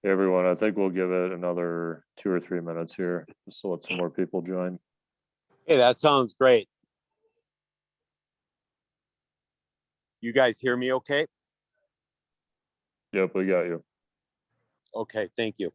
Hey everyone, I think we'll give it another 2 or 3 minutes here just to let some more people join. Hey, that sounds great. You guys hear me okay? Yep, we got you. Okay, thank you.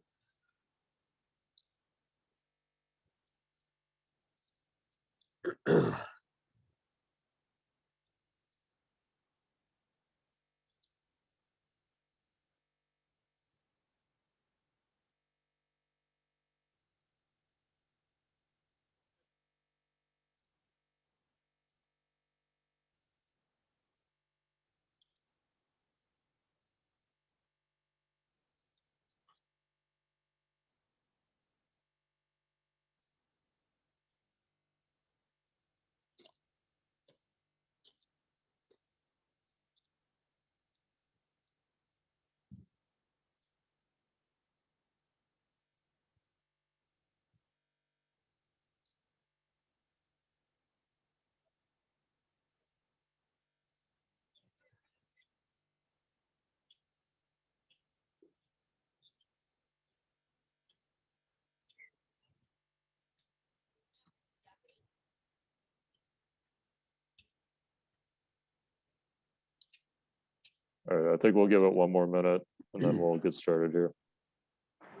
All right, I think we'll give it one more minute and then we'll get started here.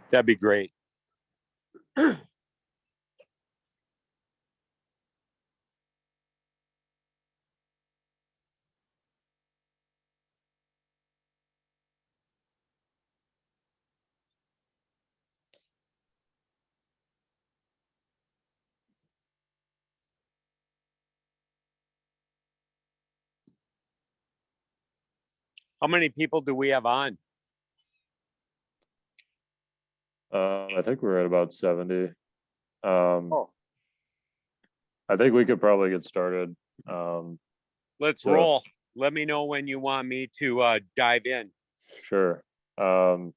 That'd be great. How many people do we have on? I think we're at about 70. Oh, I think we could probably get started. let's So roll. Let me know when you want me to dive in. sure. So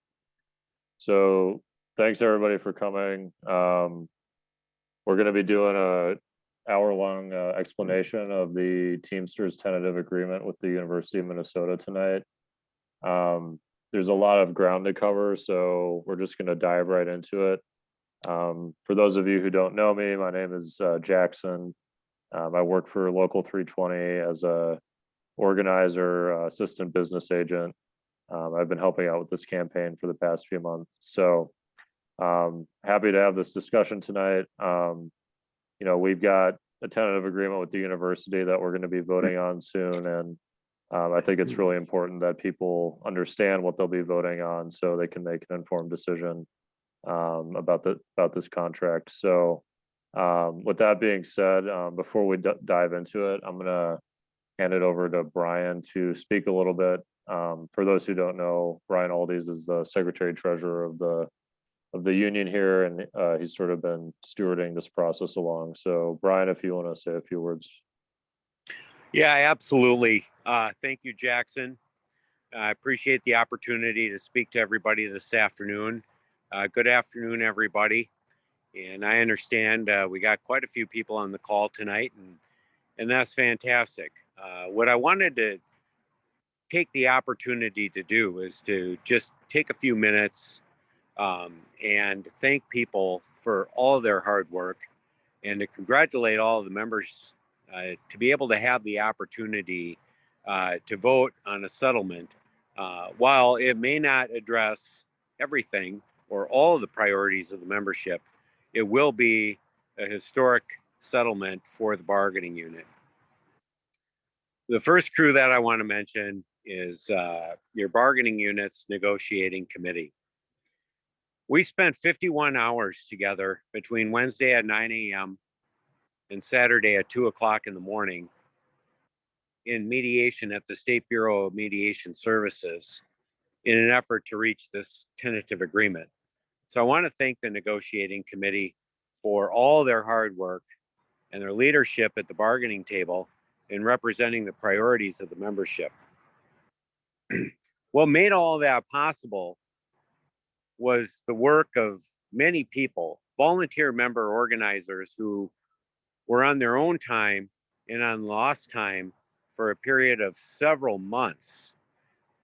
thanks everybody for coming. We're going to be doing a hour-long explanation of the Teamsters Tentative Agreement with the University of Minnesota tonight. There's a lot of ground to cover, so we're just going to dive right into it. For those of you who don't know me, my name is Jackson. I work for Local 320 as a organizer, assistant business agent. I've been helping out with this campaign for the past few months. So happy to have this discussion tonight. We've got a tentative agreement with the university that we're going to be voting on soon. And I think it's really important that people understand what they'll be voting on so they can make an informed decision about this contract. So with that being said, before we dive into it, I'm going to hand it over to Brian to speak a little bit. For those who don't know, Brian Aldies is the secretary treasurer of the union here, and he's sort of been stewarding this process along. So Brian, if you want to say a few words. Yeah, absolutely. Thank you, Jackson. I appreciate the opportunity to speak to everybody this afternoon. Good afternoon, everybody. And I understand we got quite a few people on the call tonight, and that's fantastic. What I wanted to take the opportunity to do is to just take a few minutes and thank people for all their hard work and to congratulate all of the members to be able to have the opportunity to vote on a settlement. While it may not address everything or all of the priorities of the membership, it will be a historic settlement for the bargaining unit. The first crew that I want to mention is your bargaining unit's negotiating committee. We spent 51 hours together between Wednesday at 9 a.m. and Saturday at 2 o'clock in the morning in mediation at the State Bureau of Mediation Services in an effort to reach this tentative agreement. So I want to thank the negotiating committee for all their hard work and their leadership at the bargaining table in representing the priorities of the membership. What made all that possible was the work of many people, volunteer member organizers who were on their own time and on lost time for a period of several months,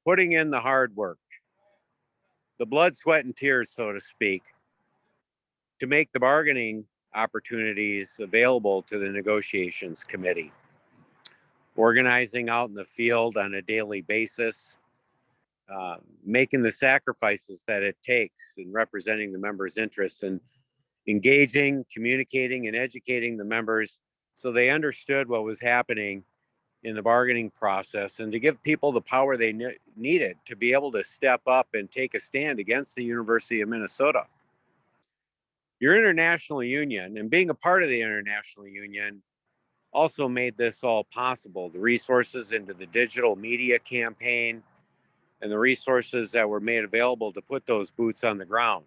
putting in the hard work. the blood, sweat, and tears, so to speak, to make the bargaining opportunities available to the negotiations committee. Organizing out in the field on a daily basis, making the sacrifices that it takes in representing the members' interests, and engaging, communicating, and educating the members so they understood what was happening in the bargaining process, and to give people the power they needed to be able to step up and take a stand against the University of Minnesota. Your international union and being a part of the international union also made this all possible. The resources into the digital media campaign and the resources that were made available to put those boots on the ground.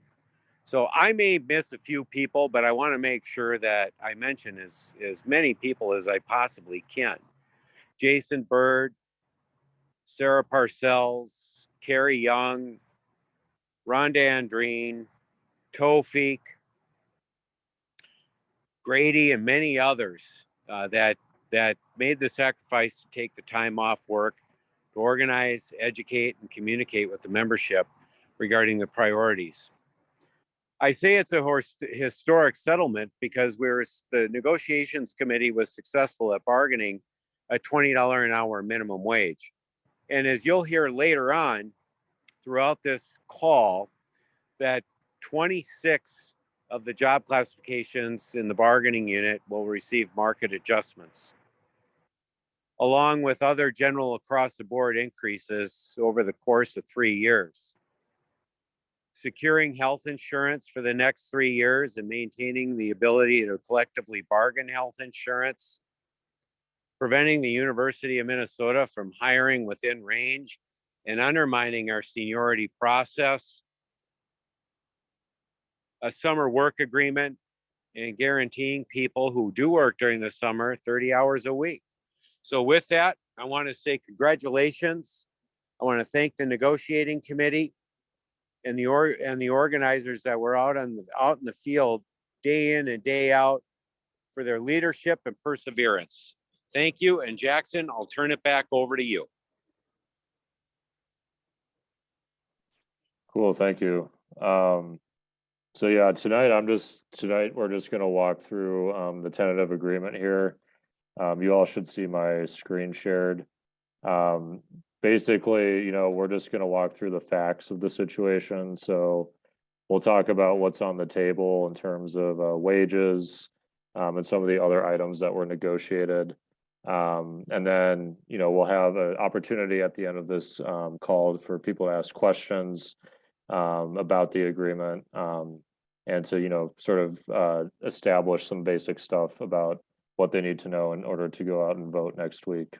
So I may miss a few people, but I want to make sure that I mention as many people as I possibly can. Jason Bird, Sarah Parcells, Carrie Young, Rhonda Andreen, Tofik, Grady, and many others that made the sacrifice to take the time off work to organize, educate, and communicate with the membership regarding the priorities. I say it's a historic settlement because the negotiations committee was successful at bargaining a $20 an hour minimum wage. And as you'll hear later on throughout this call, that 26 of the job classifications in the bargaining unit will receive market adjustments, along with other general across the board increases over the course of 3 years. Securing health insurance for the next 3 years and maintaining the ability to collectively bargain health insurance, preventing the University of Minnesota from hiring within range and undermining our seniority process, a summer work agreement, and guaranteeing people who do work during the summer 30 hours a week. So with that, I want to say congratulations. I want to thank the negotiating committee and the organizers that were out in the field day in and day out for their leadership and perseverance. Thank you. And Jackson, I'll turn it back over to you. Cool, thank you. So yeah, tonight we're just gonna walk through the tentative agreement here. You all should see my screen shared. Basically, we're just gonna walk through the facts of the situation. So we'll talk about what's on the table in terms of wages and some of the other items that were negotiated. And then, we'll have an opportunity at the end of this call for people to ask questions about the agreement and to, sort of establish some basic stuff about what they need to know in order to go out and vote next week.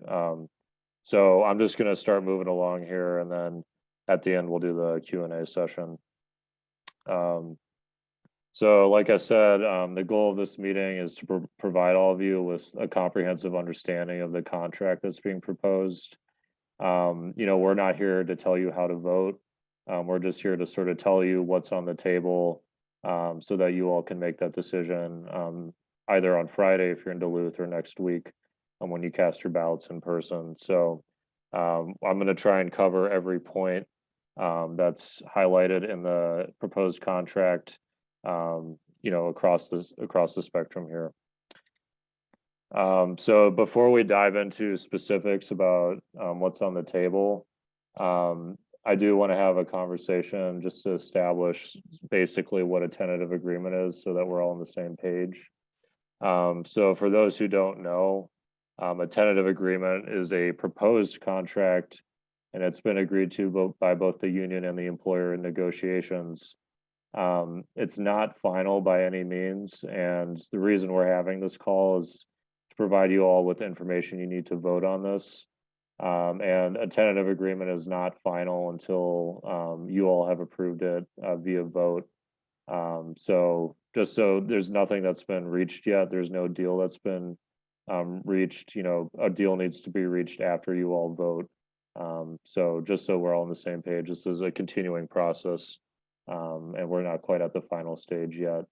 So I'm just going to start moving along here, and then at the end we'll do the Q&A session. So like I said, the goal of this meeting is to provide all of you with a comprehensive understanding of the contract that's being proposed. We're not here to tell you how to vote. We're just here to sort of tell you what's on the table so that you all can make that decision either on Friday if you're in Duluth or next week when you cast your ballots in person. So I'm going to try and cover every point that's highlighted in the proposed contract, across the spectrum here. So before we dive into specifics about what's on the table, I do want to have a conversation just to establish basically what a tentative agreement is so that we're all on the same page. So for those who don't know, a tentative agreement is a proposed contract, and it's been agreed to by both the union and the employer in negotiations. It's not final by any means, and the reason we're having this call is to provide you all with the information you need to vote on this. And a tentative agreement is not final until you all have approved it via vote. So just so there's nothing that's been reached yet, there's no deal that's been reached. A deal needs to be reached after you all vote. So just so we're all on the same page, this is a continuing process, and we're not quite at the final stage yet.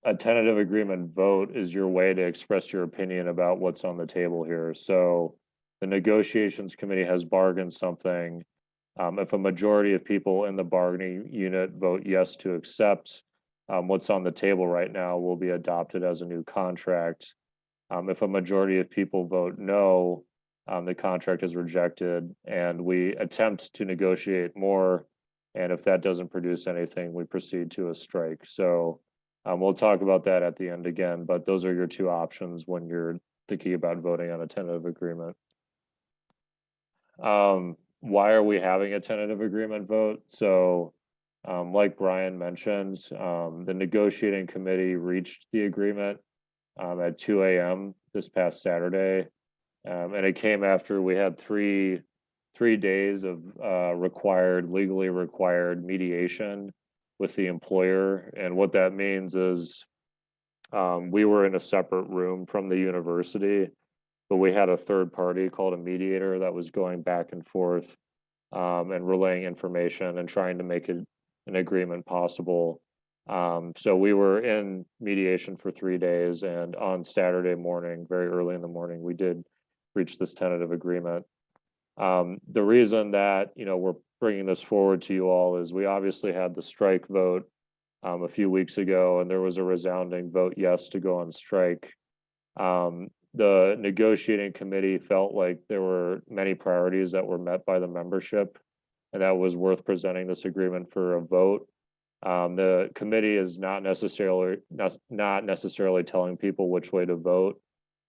A tentative agreement vote is your way to express your opinion about what's on the table here. So the negotiations committee has bargained something If a majority of people in the bargaining unit vote yes to accept, what's on the table right now will be adopted as a new contract. If a majority of people vote no, the contract is rejected and we attempt to negotiate more. And if that doesn't produce anything, we proceed to a strike. So we'll talk about that at the end again, but those are your two options when you're thinking about voting on a tentative agreement. Why are we having a tentative agreement vote? So like Brian mentioned, the negotiating committee reached the agreement at 2 a.m. this past Saturday. And it came after we had three days of legally required mediation with the employer. And what that means is we were in a separate room from the university, but we had a third party called a mediator that was going back and forth and relaying information and trying to make an agreement possible. So we were in mediation for 3 days, and on Saturday morning, very early in the morning, we did reach this tentative agreement. The reason that we're bringing this forward to you all is we obviously had the strike vote a few weeks ago, and there was a resounding vote yes to go on strike. The negotiating committee felt like there were many priorities that were met by the membership, and that was worth presenting this agreement for a vote. The committee is not necessarily telling people which way to vote,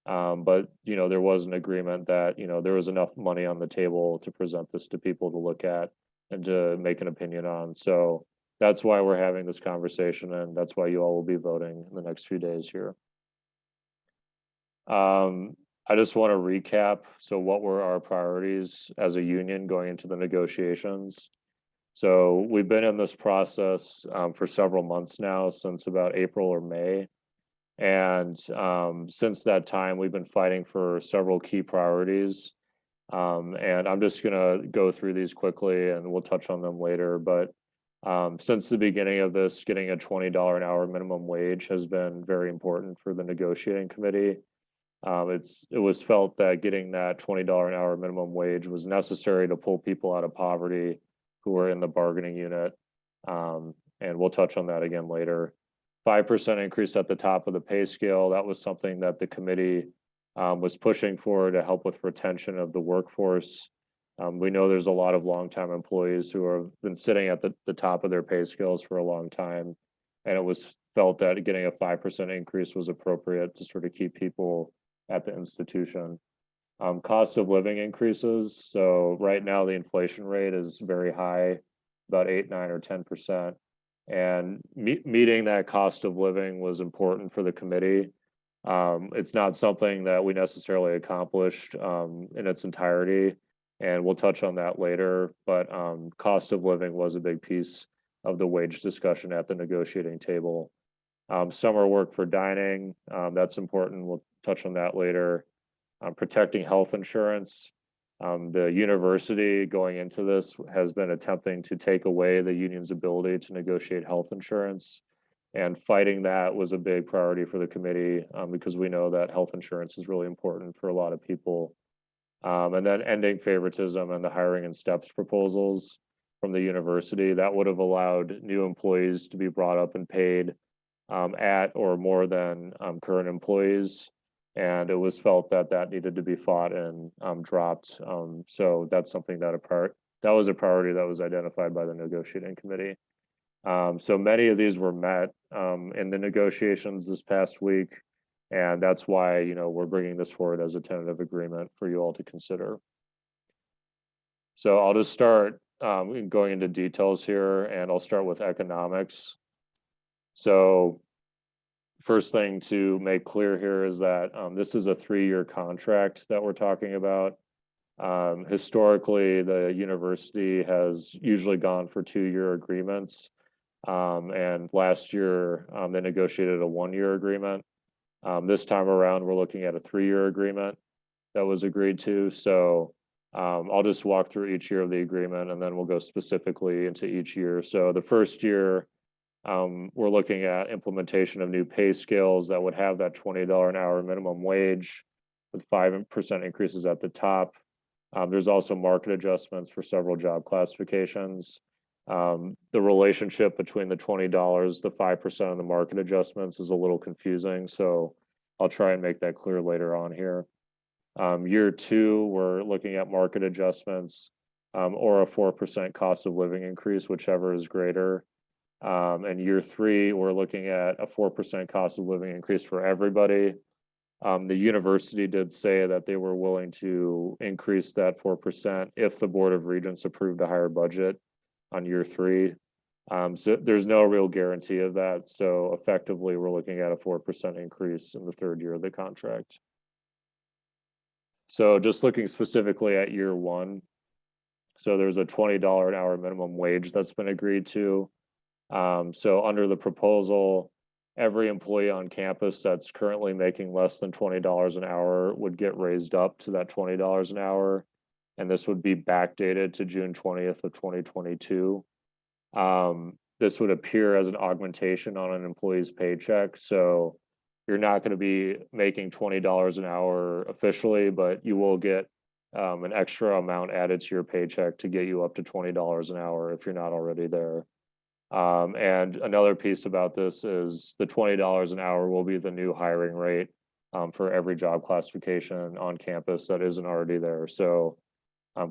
but there was an agreement that there was enough money on the table to present this to people to look at and to make an opinion on. So that's why we're having this conversation, and that's why you all will be voting in the next few days here. I just want to recap. So what were our priorities as a union going into the negotiations? So we've been in this process for several months now, since about April or May. And since that time, we've been fighting for several key priorities. And I'm just going to go through these quickly and we'll touch on them later. But since the beginning of this, getting a $20 an hour minimum wage has been very important for the negotiating committee. It was felt that getting that $20 an hour minimum wage was necessary to pull people out of poverty who were in the bargaining unit. And we'll touch on that again later. 5% increase at the top of the pay scale. That was something that the committee was pushing for to help with retention of the workforce. We know there's a lot of longtime employees who have been sitting at the top of their pay scales for a long time. And it was felt that getting a 5% increase was appropriate to sort of keep people at the institution. Cost of living increases. So right now the inflation rate is very high, about 8, 9, or 10%. And meeting that cost of living was important for the committee. It's not something that we necessarily accomplished in its entirety, and we'll touch on that later. But cost of living was a big piece of the wage discussion at the negotiating table. Summer work for dining, that's important. We'll touch on that later. Protecting health insurance. The university going into this has been attempting to take away the union's ability to negotiate health insurance, and fighting that was a big priority for the committee because we know that health insurance is really important for a lot of people. And then ending favoritism and the hiring and steps proposals from the university that would have allowed new employees to be brought up and paid at or more than current employees. And it was felt that that needed to be fought and dropped. So that's something that was a priority that was identified by the negotiating committee. So many of these were met in the negotiations this past week, and that's why we're bringing this forward as a tentative agreement for you all to consider. So I'll just start going into details here, and I'll start with economics. So first thing to make clear here is that this is a 3-year contract that we're talking about. Historically, the university has usually gone for 2-year agreements. And last year, they negotiated a 1-year agreement. This time around, we're looking at a 3-year agreement that was agreed to. So I'll just walk through each year of the agreement, and then we'll go specifically into each year. So the first year, we're looking at implementation of new pay scales that would have that $20 an hour minimum wage with 5% increases at the top. There's also market adjustments for several job classifications. The relationship between the $20, the 5% and the market adjustments is a little confusing, so I'll try and make that clear later on here. Year two, we're looking at market adjustments or a 4% cost of living increase, whichever is greater. And year three, we're looking at a 4% cost of living increase for everybody. The university did say that they were willing to increase that 4% if the Board of Regents approved a higher budget on year three. So there's no real guarantee of that. So effectively, we're looking at a 4% increase in the third year of the contract. So just looking specifically at year one, so there's a $20 an hour minimum wage that's been agreed to. So under the proposal, every employee on campus that's currently making less than $20 an hour would get raised up to that $20 an hour. And this would be backdated to June 20th of 2022. This would appear as an augmentation on an employee's paycheck. So you're not going to be making $20 an hour officially, but you will get an extra amount added to your paycheck to get you up to $20 an hour if you're not already there. And another piece about this is the $20 an hour will be the new hiring rate for every job classification on campus that isn't already there. So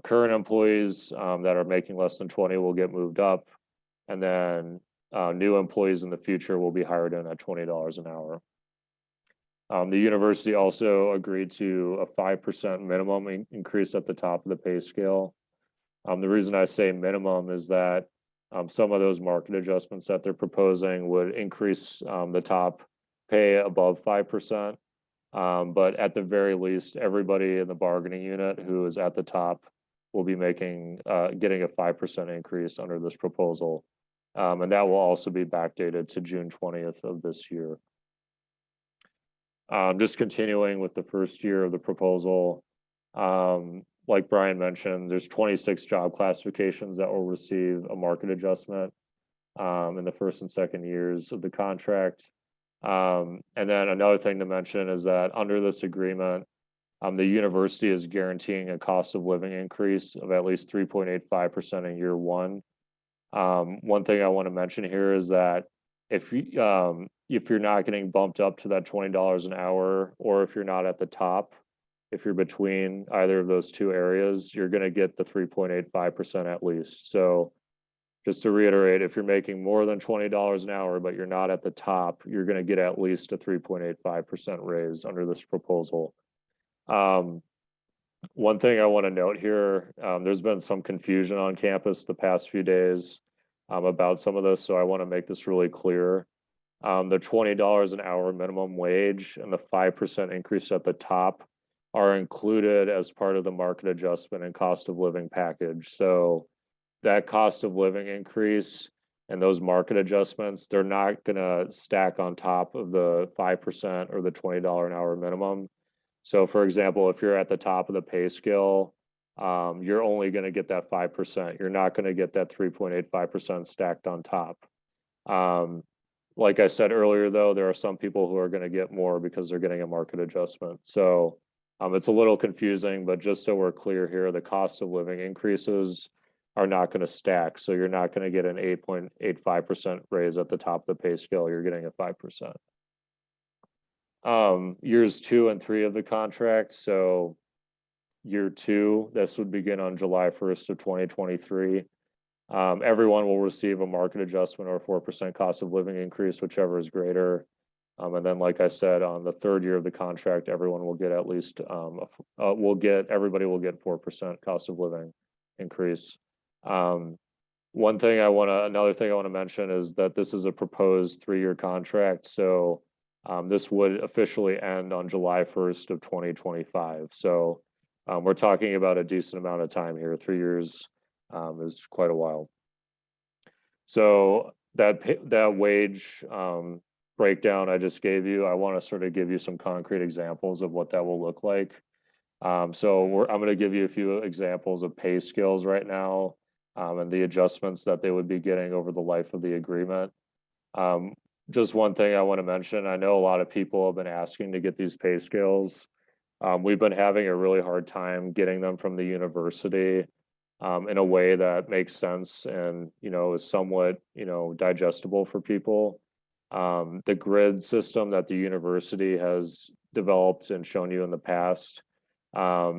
current employees that are making less than 20 will get moved up, and then new employees in the future will be hired in at $20 an hour. The university also agreed to a 5% minimum increase at the top of the pay scale. The reason I say minimum is that some of those market adjustments that they're proposing would increase the top pay above 5%. But at the very least, everybody in the bargaining unit who is at the top will be getting a 5% increase under this proposal. And that will also be backdated to June 20th of this year. Just continuing with the first year of the proposal, like Brian mentioned, there's 26 job classifications that will receive a market adjustment in the first and second years of the contract. And then another thing to mention is that under this agreement, the university is guaranteeing a cost of living increase of at least 3.85% in year one. One thing I want to mention here is that if you're not getting bumped up to that $20 an hour, or if you're not at the top, if you're between either of those two areas, you're going to get the 3.85% at least. So just to reiterate, if you're making more than $20 an hour, but you're not at the top, you're going to get at least a 3.85% raise under this proposal. One thing I want to note here, there's been some confusion on campus the past few days about some of this, so I want to make this really clear. The $20 an hour minimum wage and the 5% increase at the top are included as part of the market adjustment and cost of living package. So that cost of living increase and those market adjustments, they're not going to stack on top of the 5% or the $20 an hour minimum. So for example, if you're at the top of the pay scale, you're only going to get that 5%. You're not going to get that 3.85% stacked on top. Like I said earlier, though, there are some people who are going to get more because they're getting a market adjustment. So it's a little confusing, but just so we're clear here, the cost of living increases are not going to stack. So you're not going to get an 8.85% raise at the top of the pay scale. You're getting a 5%. Years 2 and 3 of the contract. So year 2, this would begin on July 1st of 2023. Everyone will receive a market adjustment or a 4% cost of living increase, whichever is greater. And then, like I said, on the third year of the contract, everyone will get at least, everybody will get 4% cost of living increase. Another thing I want to mention is that this is a proposed 3-year contract. So this would officially end on July 1st of 2025. So we're talking about a decent amount of time here. 3 years is quite a while. So that wage breakdown I just gave you, I want to sort of give you some concrete examples of what that will look like. So I'm going to give you a few examples of pay scales right now and the adjustments that they would be getting over the life of the agreement. Just one thing I want to mention, I know a lot of people have been asking to get these pay scales. We've been having a really hard time getting them from the university in a way that makes sense and, is somewhat, digestible for people. The grid system that the university has developed and shown you in the past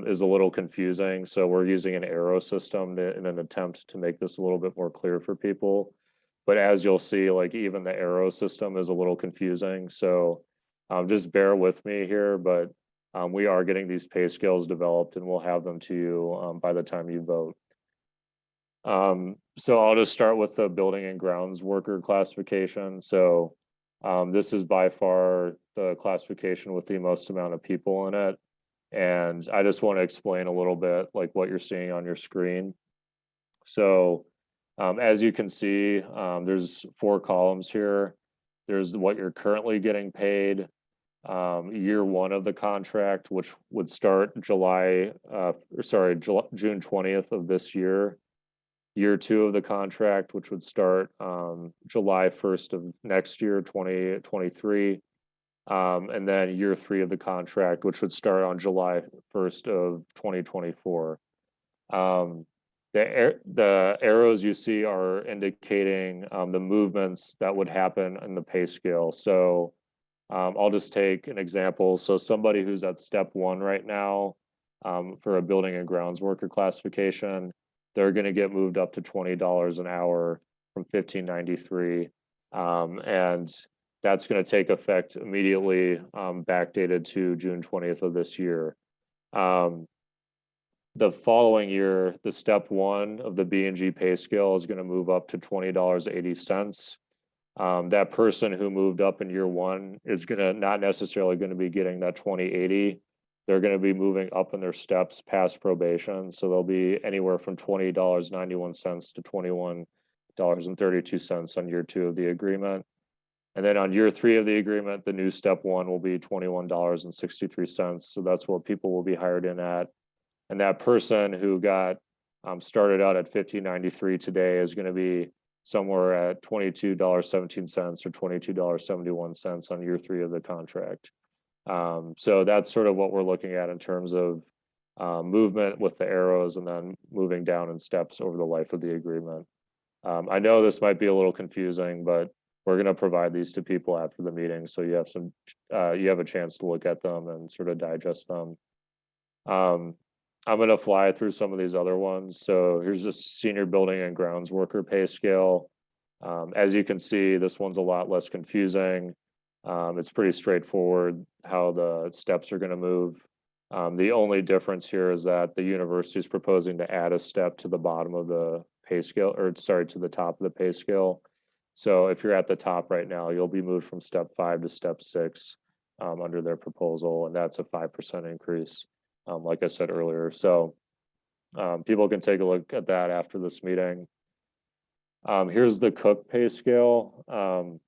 is a little confusing. So we're using an arrow system in an attempt to make this a little bit more clear for people. But as you'll see, like even the arrow system is a little confusing. So just bear with me here, but we are getting these pay scales developed and we'll have them to you by the time you vote. So I'll just start with the building and grounds worker classification. So this is by far the classification with the most amount of people in it. And I just want to explain a little bit like what you're seeing on your screen. So as you can see, there's 4 columns here. There's what you're currently getting paid, year 1 of the contract, which would start June 20th of this year. Year 2 of the contract, which would start July 1st of next year, 2023. And then year 3 of the contract, which would start on July 1st of 2024. The arrows you see are indicating the movements that would happen in the pay scale. So I'll just take an example. So somebody who's at step 1 right now for a building and grounds worker classification, they're going to get moved up to $20 an hour from $15.93. And that's going to take effect immediately, backdated to June 20th of this year. The following year, the step 1 of the B&G pay scale is going to move up to $20.80. That person who moved up in year 1 is not necessarily going to be getting that $20.80. They're going to be moving up in their steps past probation. So they'll be anywhere from $20.91 to $21.32 on year 2 of the agreement. And then on year 3 of the agreement, the new step 1 will be $21.63. So that's what people will be hired in at. And that person who got started out at $15.93 today is going to be somewhere at $22.17 or $22.71 on year 3 of the contract. So that's sort of what we're looking at in terms of movement with the arrows and then moving down in steps over the life of the agreement. I know this might be a little confusing, but we're going to provide these to people after the meeting, so you have a chance to look at them and sort of digest them. I'm going to fly through some of these other ones. So here's the senior building and grounds worker pay scale. As you can see, this one's a lot less confusing. It's pretty straightforward how the steps are going to move. The only difference here is that the university is proposing to add a step to the bottom of the pay scale, or sorry, to the top of the pay scale. So if you're at the top right now, you'll be moved from step 5 to step 6 under their proposal, and that's a 5% increase, like I said earlier. So people can take a look at that after this meeting. Here's the cook pay scale.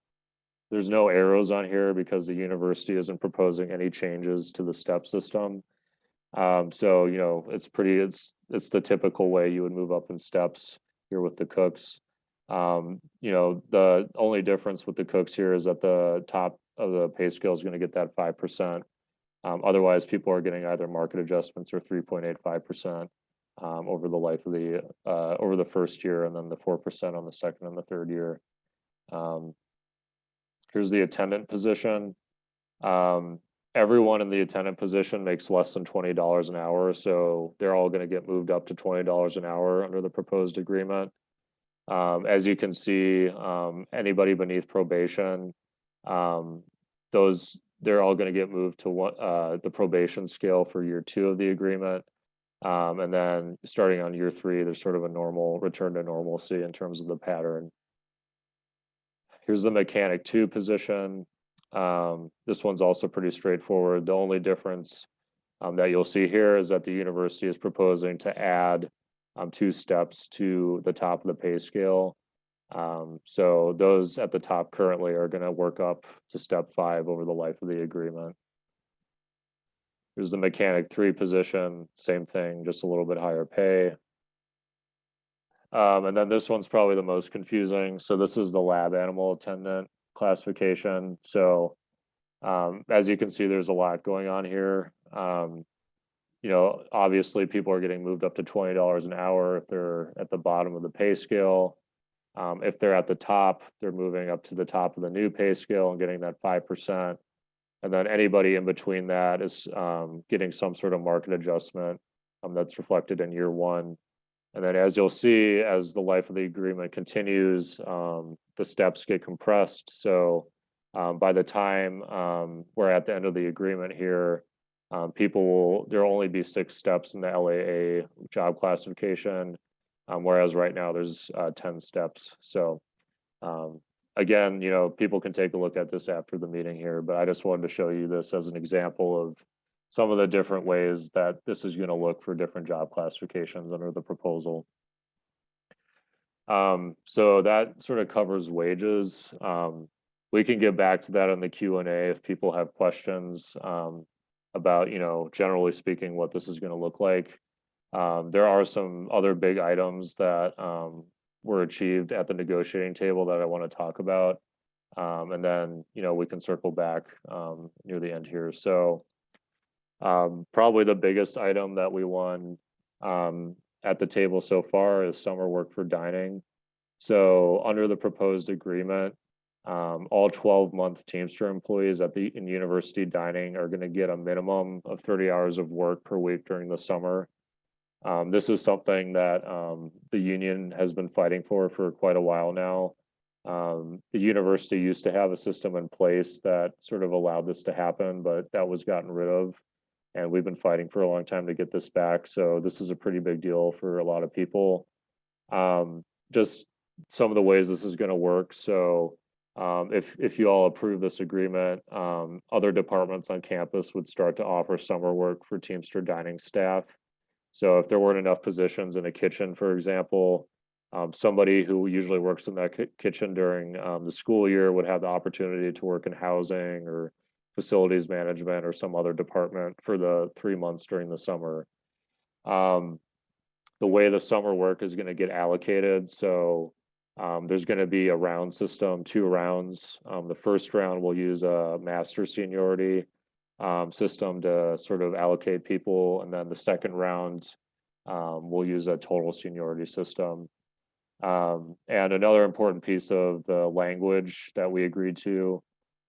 There's no arrows on here because the university isn't proposing any changes to the step system. So, it's the typical way you would move up in steps here with the cooks. The only difference with the cooks here is that the top of the pay scale is going to get that 5%. Otherwise, people are getting either market adjustments or 3.85% over the life of over the first year, and then the 4% on the second and the third year. Here's the attendant position. Everyone in the attendant position makes less than $20 an hour, so they're all going to get moved up to $20 an hour under the proposed agreement. As you can see, anybody beneath probation, they're all going to get moved to the probation scale for year 2 of the agreement. And then starting on year 3, there's sort of a normal return to normalcy in terms of the pattern. Here's the mechanic 2 position. This one's also pretty straightforward. The only difference that you'll see here is that the university is proposing to add 2 steps to the top of the pay scale. So those at the top currently are going to work up to step 5 over the life of the agreement. Here's the mechanic 3 position, same thing, just a little bit higher pay. And then this one's probably the most confusing. So this is the lab animal attendant classification. So as you can see, there's a lot going on here. Obviously people are getting moved up to $20 an hour if they're at the bottom of the pay scale. If they're at the top, they're moving up to the top of the new pay scale and getting that 5%. And then anybody in between that is getting some sort of market adjustment that's reflected in year one. And then as you'll see, as the life of the agreement continues, the steps get compressed. So by the time we're at the end of the agreement here, there'll only be 6 steps in the LAA job classification, whereas right now there's 10 steps. So again, people can take a look at this after the meeting here, but I just wanted to show you this as an example of some of the different ways that this is going to look for different job classifications under the proposal. So that sort of covers wages. We can get back to that in the Q&A if people have questions about, generally speaking, what this is going to look like. There are some other big items that were achieved at the negotiating table that I want to talk about. And then, we can circle back near the end here. So probably the biggest item that we won at the table so far is summer work for dining. So under the proposed agreement, all 12-month Teamster employees in university dining are going to get a minimum of 30 hours of work per week during the summer. This is something that the union has been fighting for quite a while now. The university used to have a system in place that sort of allowed this to happen, but that was gotten rid of. And we've been fighting for a long time to get this back. So this is a pretty big deal for a lot of people. Just some of the ways this is going to work. So if you all approve this agreement, other departments on campus would start to offer summer work for Teamster dining staff. So if there weren't enough positions in a kitchen, for example, somebody who usually works in that kitchen during the school year would have the opportunity to work in housing or facilities management or some other department for the 3 months during the summer. The way the summer work is going to get allocated, so there's going to be a round system, 2 rounds. The first round will use a master seniority system to sort of allocate people, and then the second round we'll use a total seniority system. And another important piece of the language that we agreed to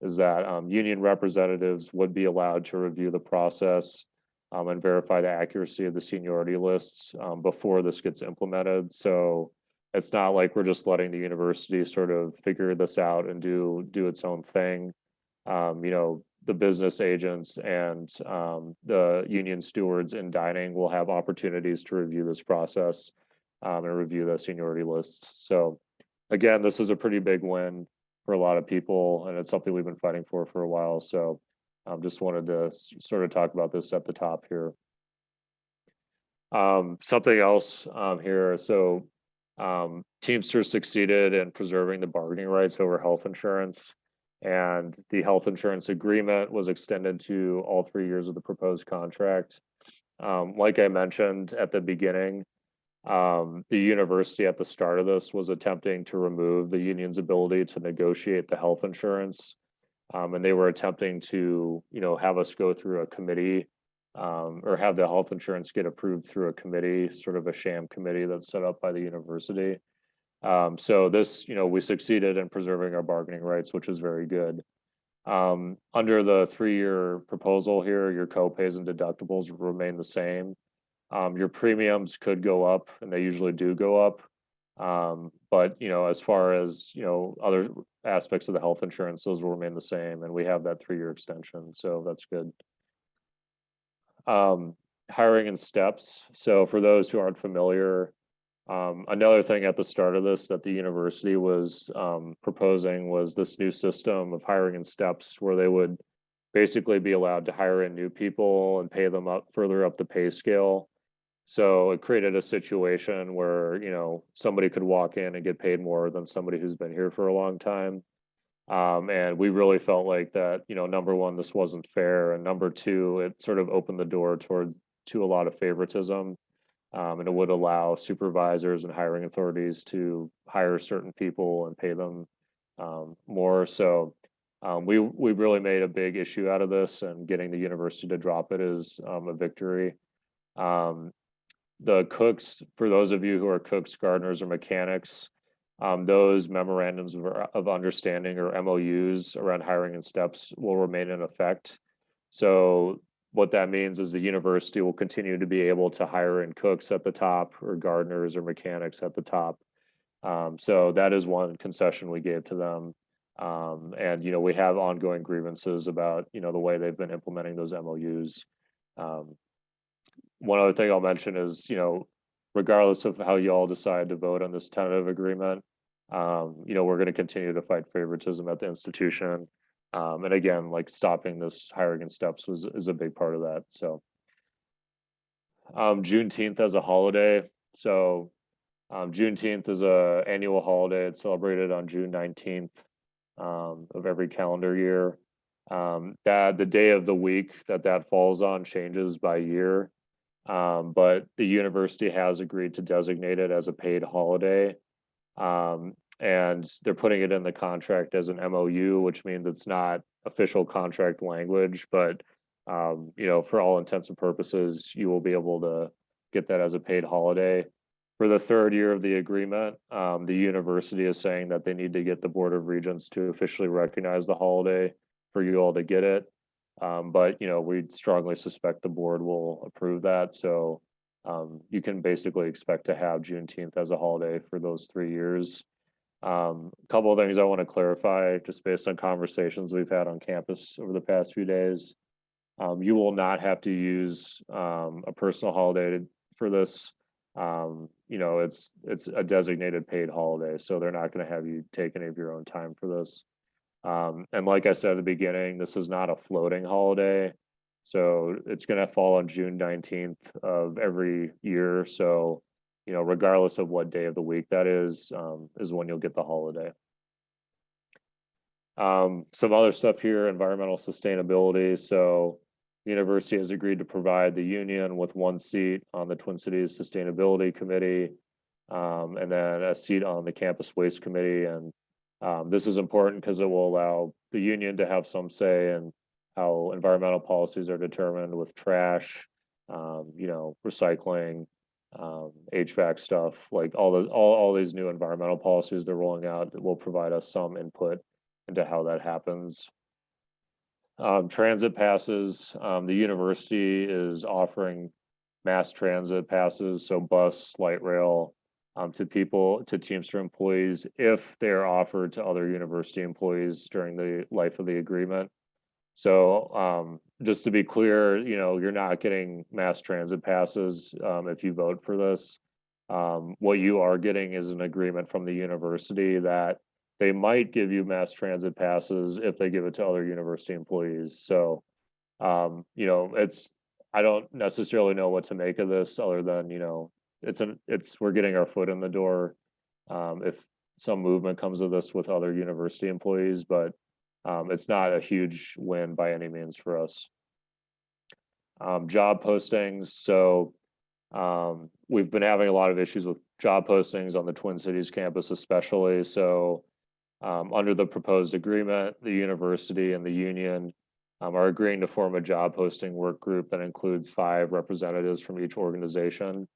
is that union representatives would be allowed to review the process and verify the accuracy of the seniority lists before this gets implemented. So it's not like we're just letting the university sort of figure this out and do its own thing. The business agents and the union stewards in dining will have opportunities to review this process and review the seniority lists. So again, this is a pretty big win for a lot of people, and it's something we've been fighting for a while. So just wanted to sort of talk about this at the top here. Something else here. So Teamsters succeeded in preserving the bargaining rights over health insurance, and the health insurance agreement was extended to all 3 years of the proposed contract. Like I mentioned at the beginning, the university at the start of this was attempting to remove the union's ability to negotiate the health insurance. And they were attempting to, have us go through a committee or have the health insurance get approved through a committee, sort of a sham committee that's set up by the university. So this, we succeeded in preserving our bargaining rights, which is very good. Under the 3-year proposal here, your co-pays and deductibles remain the same. Your premiums could go up, and they usually do go up. But as far as other aspects of the health insurance, those will remain the same, and we have that 3-year extension, so that's good. Hiring and steps. So for those who aren't familiar, another thing at the start of this that the university was proposing was this new system of hiring in steps, where they would basically be allowed to hire in new people and pay them up further up the pay scale. So it created a situation where, somebody could walk in and get paid more than somebody who's been here for a long time. And we really felt like that, number one, this wasn't fair. And number two, it sort of opened the door to a lot of favoritism. And it would allow supervisors and hiring authorities to hire certain people and pay them more. So We really made a big issue out of this, and getting the university to drop it is a victory. The cooks, for those of you who are cooks, gardeners, or mechanics, those memorandums of understanding, or MOUs, around hiring and steps will remain in effect. So what that means is the university will continue to be able to hire in cooks at the top, or gardeners or mechanics at the top. So that is one concession we gave to them. And we have ongoing grievances about the way they've been implementing those MOUs. One other thing I'll mention is, regardless of how you all decide to vote on this tentative agreement, we're going to continue to fight favoritism at the institution. And again, like, stopping this hiring and steps is a big part of that. So Juneteenth as a holiday. So Juneteenth is a annual holiday. It's celebrated on June 19th of every calendar year. That the day of the week that falls on changes by year. But the university has agreed to designate it as a paid holiday. And they're putting it in the contract as an MOU, which means it's not official contract language, but for all intents and purposes, you will be able to get that as a paid holiday. For the third year of the agreement, the university is saying that they need to get the Board of Regents to officially recognize the holiday for you all to get it. But we strongly suspect the board will approve that. So you can basically expect to have Juneteenth as a holiday for those 3 years. A couple of things I want to clarify, just based on conversations we've had on campus over the past few days. You will not have to use a personal holiday for this. It's a designated paid holiday, so they're not going to have you take any of your own time for this. And like I said at the beginning, this is not a floating holiday. So it's going to fall on June 19th of every year. So, regardless of what day of the week that is when you'll get the holiday. Some other stuff here: environmental sustainability. So the university has agreed to provide the union with 1 seat on the Twin Cities Sustainability Committee, and then a seat on the Campus Waste Committee. And this is important because it will allow the union to have some say in how environmental policies are determined with trash, recycling, HVAC stuff, like all these new environmental policies they're rolling out that will provide us some input into how that happens. Transit passes. The university is offering mass transit passes, so bus, light rail, to Teamster employees if they're offered to other university employees during the life of the agreement. So just to be clear, you're not getting mass transit passes if you vote for this. What you are getting is an agreement from the university that they might give you mass transit passes if they give it to other university employees. So, I don't necessarily know what to make of this, other than, we're getting our foot in the door. If some movement comes of this with other university employees, but it's not a huge win by any means for us. Job postings. So we've been having a lot of issues with job postings on the Twin Cities campus, especially. So under the proposed agreement, the university and the union are agreeing to form a job posting work group that includes 5 representatives from each organization.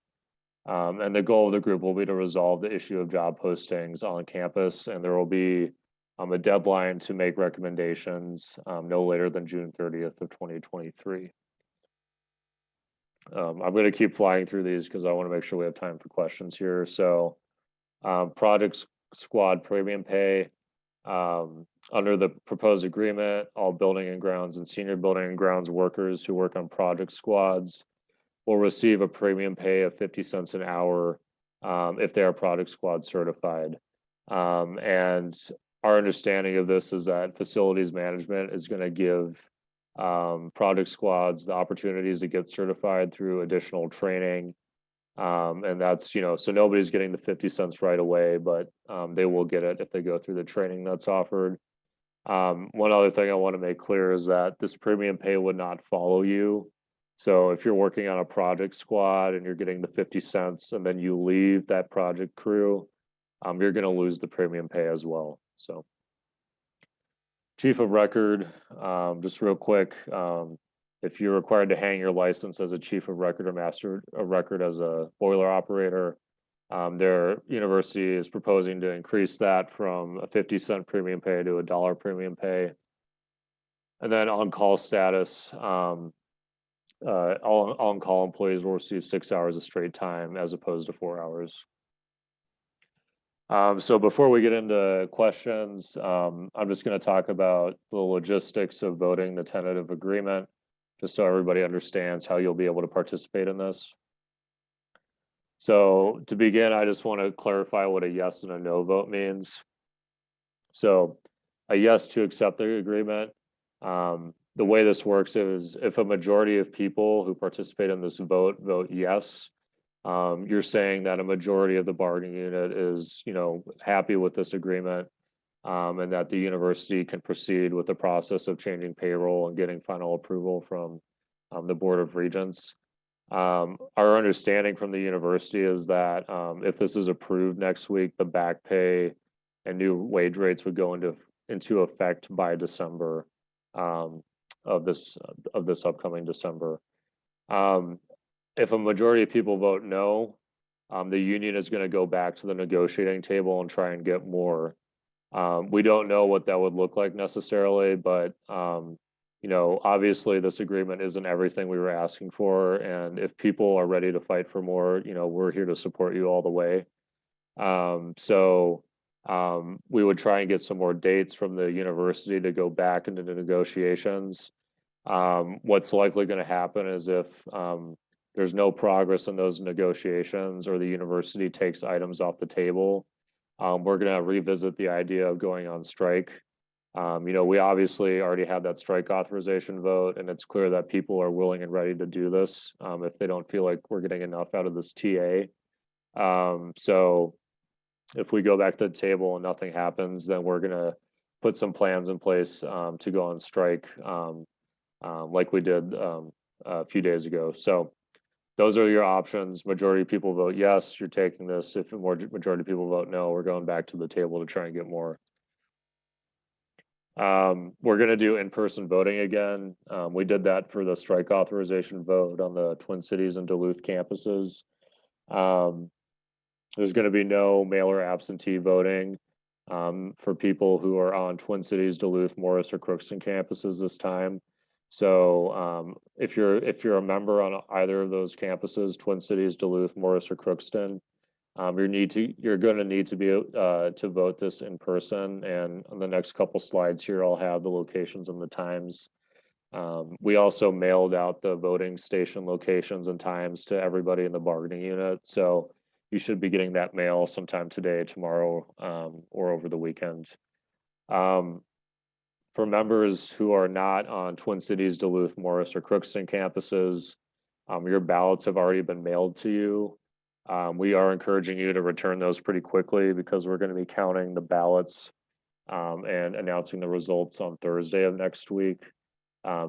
And the goal of the group will be to resolve the issue of job postings on campus, and there will be a deadline to make recommendations no later than June 30th of 2023. I'm going to keep flying through these because I want to make sure we have time for questions here. So project squad premium pay. Under the proposed agreement, all building and grounds and senior building and grounds workers who work on project squads will receive a premium pay of 50 cents an hour if they are project squad certified. And our understanding of this is that facilities management is going to give project squads the opportunities to get certified through additional training. And that's, so nobody's getting the 50 cents right away, but they will get it if they go through the training that's offered. One other thing I want to make clear is that this premium pay would not follow you. So if you're working on a project squad and you're getting the 50 cents and then you leave that project crew, you're going to lose the premium pay as well. So Chief of record, just real quick, if you're required to hang your license as a chief of record or master of record as a boiler operator, their university is proposing to increase that from a 50-cent premium pay to $1 premium pay. And then on-call status, all on-call employees will receive 6 hours of straight time as opposed to 4 hours. So before we get into questions, I'm just going to talk about the logistics of voting the tentative agreement, just so everybody understands how you'll be able to participate in this. So to begin, I just want to clarify what a yes and a no vote means. So a yes to accept the agreement. The way this works is if a majority of people who participate in this vote yes, you're saying that a majority of the bargaining unit is, happy with this agreement, and that the university can proceed with the process of changing payroll and getting final approval from the Board of Regents. Our understanding from the university is that if this is approved next week, the back pay and new wage rates would go into effect by December of this upcoming December. If a majority of people vote no, the union is going to go back to the negotiating table and try and get more. We don't know what that would look like necessarily, but obviously this agreement isn't everything we were asking for. And if people are ready to fight for more, we're here to support you all the way. So we would try and get some more dates from the university to go back into the negotiations. What's likely going to happen is if there's no progress in those negotiations or the university takes items off the table, we're going to revisit the idea of going on strike. We obviously already had that strike authorization vote, and it's clear that people are willing and ready to do this if they don't feel like we're getting enough out of this TA. So if we go back to the table and nothing happens, then we're going to put some plans in place to go on strike like we did a few days ago. So those are your options. Majority of people vote yes, you're taking this. If majority of people vote no, we're going back to the table to try and get more. We're going to do in-person voting again. We did that for the strike authorization vote on the Twin Cities and Duluth campuses. There's going to be no mail or absentee voting for people who are on Twin Cities, Duluth, Morris, or Crookston campuses this time. So if you're a member on either of those campuses, Twin Cities, Duluth, Morris, or Crookston, you're going to need to be to vote this in person. And on the next couple slides here, I'll have the locations and the times. We also mailed out the voting station locations and times to everybody in the bargaining unit. So you should be getting that mail sometime today, tomorrow, or over the weekend. For members who are not on Twin Cities, Duluth, Morris, or Crookston campuses, your ballots have already been mailed to you. We are encouraging you to return those pretty quickly because we're going to be counting the ballots and announcing the results on Thursday of next week.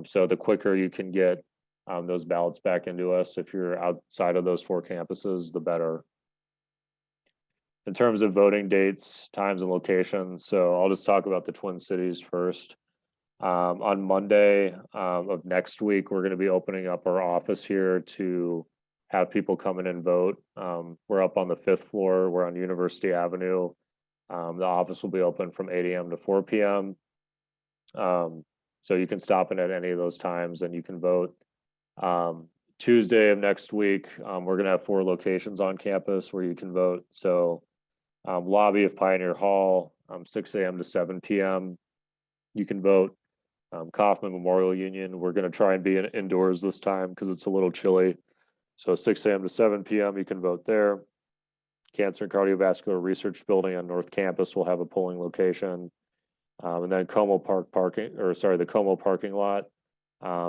So the quicker you can get those ballots back into us, if you're outside of those 4 campuses, the better. In terms of voting dates, times, and locations, so I'll just talk about the Twin Cities first. On Monday of next week, we're going to be opening up our office here to have people come in and vote. We're up on the 5th floor. We're on University Avenue. The office will be open from 8 a.m. to 4 p.m. So you can stop in at any of those times and you can vote. Tuesday of next week, we're going to have 4 locations on campus where you can vote. So lobby of Pioneer Hall, 6 a.m. to 7 p.m. You can vote. Kaufman Memorial Union, we're going to try and be indoors this time because it's a little chilly. So 6 a.m. to 7 p.m. you can vote there. Cancer and Cardiovascular Research Building on North Campus will have a polling location. And then the Como parking lot.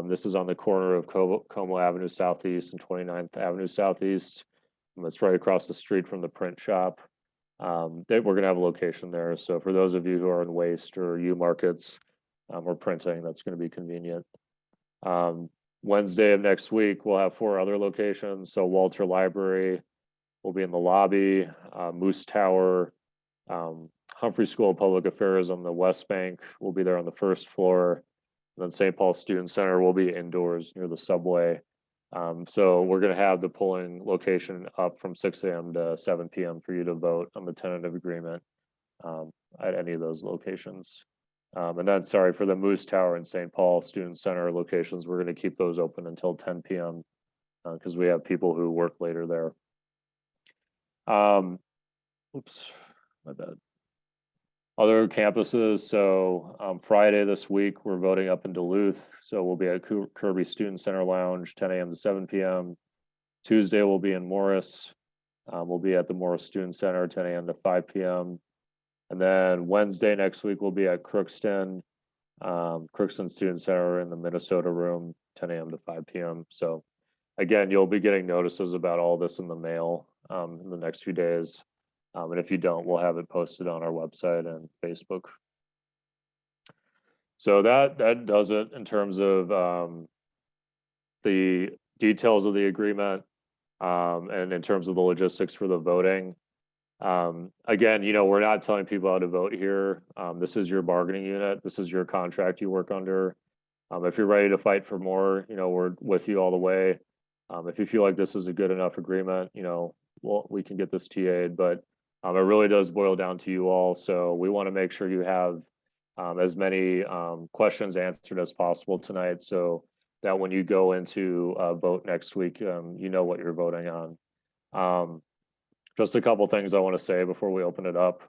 This is on the corner of Como Avenue Southeast and 29th Avenue Southeast. It's right across the street from the print shop. We're going to have a location there. So for those of you who are in waste or U markets or printing, that's going to be convenient. Wednesday of next week, we'll have 4 other locations. So Walter Library will be in the lobby, Moose Tower, Humphrey School of Public Affairs on the West Bank. We'll be there on the first floor. And then St. Paul Student Center will be indoors near the subway. So we're going to have the polling location up from 6 a.m. to 7 p.m. for you to vote on the tentative agreement at any of those locations. And then, sorry, for the Moose Tower and St. Paul Student Center locations, we're going to keep those open until 10 p.m. Because we have people who work later there. Oops, my bad. Other campuses, so Friday this week, we're voting up in Duluth. So we'll be at Kirby Student Center Lounge, 10 a.m. to 7 p.m. Tuesday, we'll be in Morris. We'll be at the Morris Student Center, 10 a.m. to 5 p.m. And then Wednesday next week, we'll be at Crookston Student Center in the Minnesota room, 10 a.m. to 5 p.m. So again, you'll be getting notices about all this in the mail in the next few days. And if you don't, we'll have it posted on our website and Facebook. So that does it in terms of the details of the agreement and in terms of the logistics for the voting. Again, we're not telling people how to vote here. This is your bargaining unit. This is your contract you work under. If you're ready to fight for more, we're with you all the way. If you feel like this is a good enough agreement, we can get this TA'd, but it really does boil down to you all. So we want to make sure you have as many questions answered as possible tonight, so that when you go into vote next week, you know what you're voting on. Just a couple things I want to say before we open it up.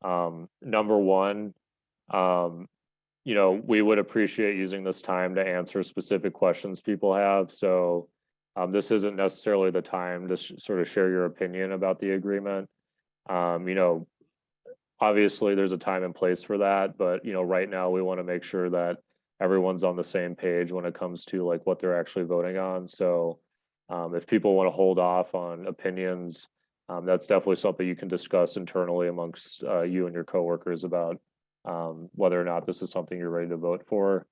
Number one, we would appreciate using this time to answer specific questions people have. So this isn't necessarily the time to sort of share your opinion about the agreement. Obviously there's a time and place for that, but right now we want to make sure that everyone's on the same page when it comes to like what they're actually voting on. So if people want to hold off on opinions, that's definitely something you can discuss internally amongst you and your coworkers about whether or not this is something you're ready to vote for.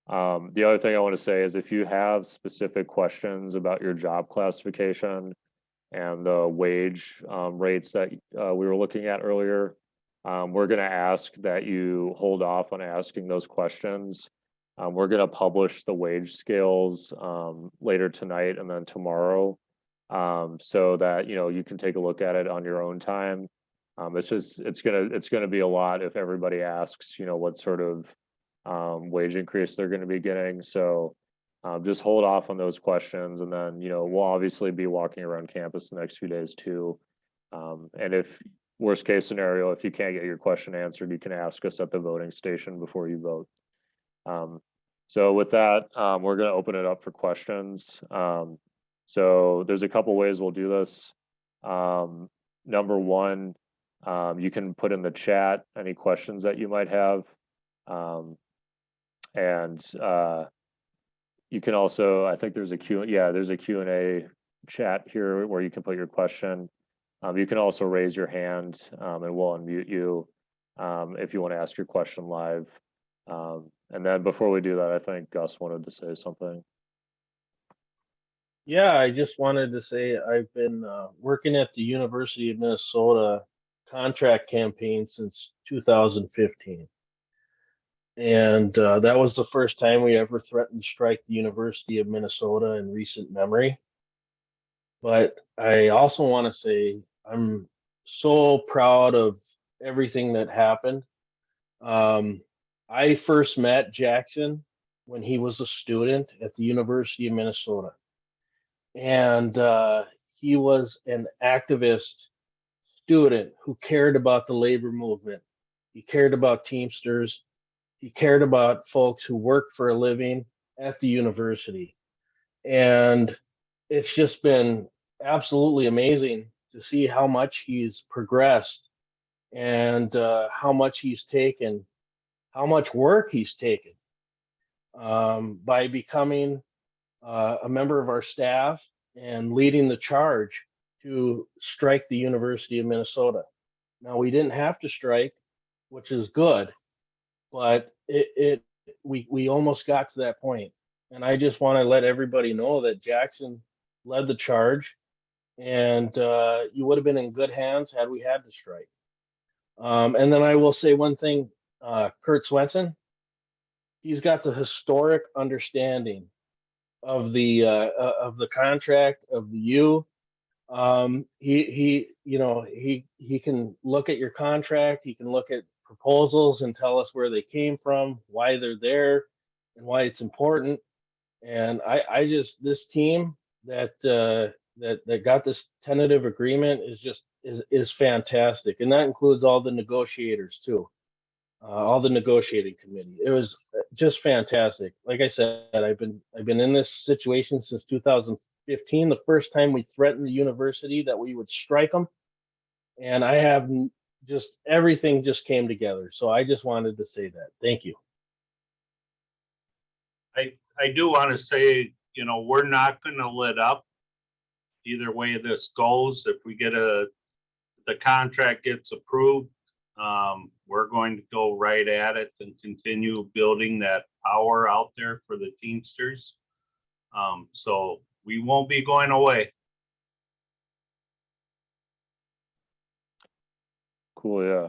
The other thing I want to say is if you have specific questions about your job classification and the wage rates that we were looking at earlier, we're going to ask that you hold off on asking those questions. We're going to publish the wage scales later tonight and then tomorrow, so that you can take a look at it on your own time. It's gonna be a lot if everybody asks what sort of wage increase they're going to be getting. So just hold off on those questions, and then we'll obviously be walking around campus the next few days too. And if worst case scenario, if you can't get your question answered, you can ask us at the voting station before you vote. So with that, we're going to open it up for questions. So there's a couple ways we'll do this. Number one, you can put in the chat any questions that you might have. And you can also, I think there's a Q&A chat here where you can put your question. You can also raise your hand and we'll unmute you if you want to ask your question live. And then before we do that, I think Gus wanted to say something. Yeah, I just wanted to say I've been working at the University of Minnesota contract campaign since 2015. And that was the first time we ever threatened to strike the University of Minnesota in recent memory. But I also want to say I'm so proud of everything that happened. I first met Jackson when he was a student at the University of Minnesota. And he was an activist student who cared about the labor movement. He cared about Teamsters. He cared about folks who work for a living at the university. And it's just been absolutely amazing to see how much he's progressed and how much he's taken, how much work he's taken by becoming a member of our staff and leading the charge to strike the University of Minnesota. Now, we didn't have to strike, which is good, but we almost got to that point. And I just want to let everybody know that Jackson led the charge, and you would have been in good hands had we had to strike. And then I will say one thing, Kurt Swenson, he's got the historic understanding of the contract of the U. He can look at your contract, he can look at proposals and tell us where they came from, why they're there, and why it's important. And I just this team that got this tentative agreement is fantastic, and that includes all the negotiators too, all the negotiating committee. It was just fantastic. Like I said, I've been in this situation since 2015. The first time we threatened the university that we would strike them, and I have just everything just came together. So I just wanted to say that. Thank you. I do want to say, we're not going to let up either way this goes. If the contract gets approved, we're going to go right at it and continue building that power out there for the Teamsters. So we won't be going away. Cool, yeah.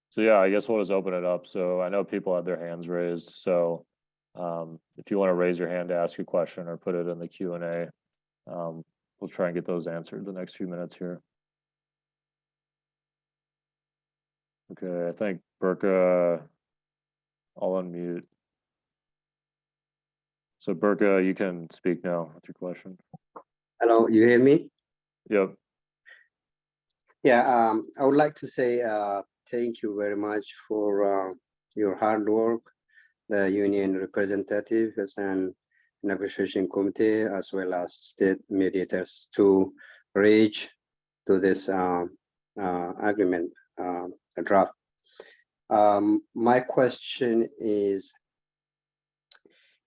So yeah, I guess we'll just open it up. So I know people have their hands raised. So if you want to raise your hand to ask a question or put it in the Q&A, we'll try and get those answered the next few minutes here. Okay, I think Burka, I'll unmute. So Burka, you can speak now with your question. Hello, you hear me? Yep. Yeah, I would like to say thank you very much for your hard work, the union representatives and negotiation committee, as well as state mediators to reach to this agreement draft. My question is,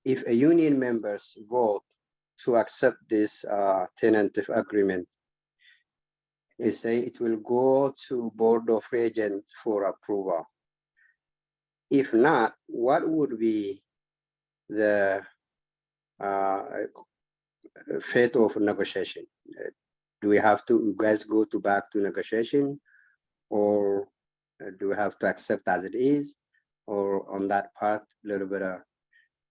if a union members vote to accept this tentative agreement, it will go to Board of Regents for approval. If not, what would be the fate of negotiation? Do we have to, you guys go back to negotiation, or do we have to accept as it is? Or on that part, a little bit,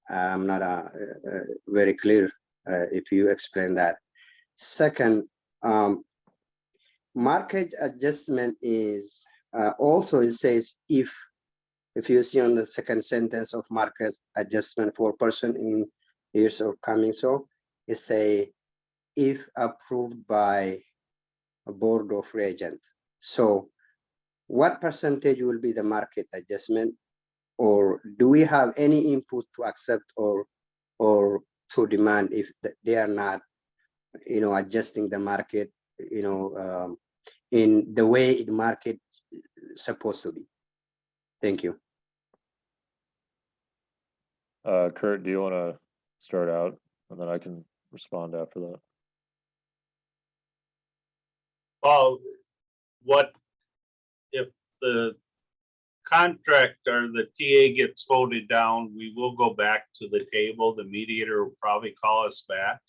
I'm not very clear if you explain that. Second, market adjustment is also, it says if you see on the second sentence of market adjustment for person in years of coming, so it say if approved by a Board of Regents. So what percentage will be the market adjustment, or do we have any input to accept or to demand if they are not, adjusting the market, in the way the market is supposed to be? Thank you. Kurt, do you want to start out, and then I can respond after that? Well, what if the contract or the TA gets voted down? We will go back to the table. The mediator will probably call us back.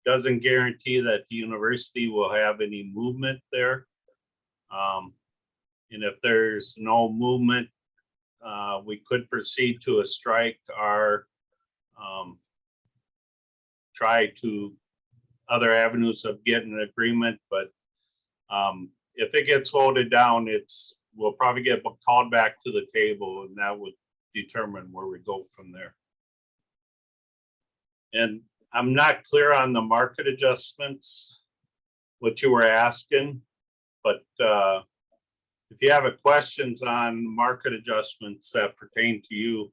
Doesn't guarantee that the university will have any movement there. And if there's no movement, we could proceed to a strike or try to other avenues of getting an agreement. But if it gets voted down, we'll probably get called back to the table, and that would determine where we go from there. And I'm not clear on the market adjustments, what you were asking, but if you have questions on market adjustments that pertain to you,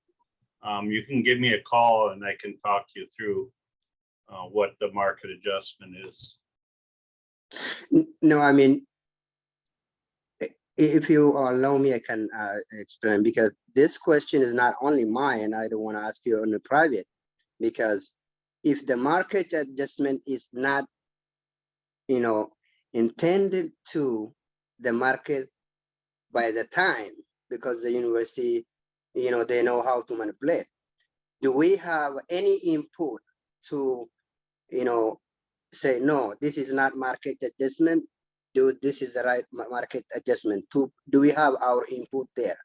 you can give me a call and I can talk you through what the market adjustment is. No, I mean, if you allow me, I can explain, because this question is not only mine. I don't want to ask you on the private, because if the market adjustment is not, intended to the market by the time, because the university, they know how to manipulate. Do we have any input to, say, no, this is not market adjustment, do this is the right market adjustment. Do we have our input there?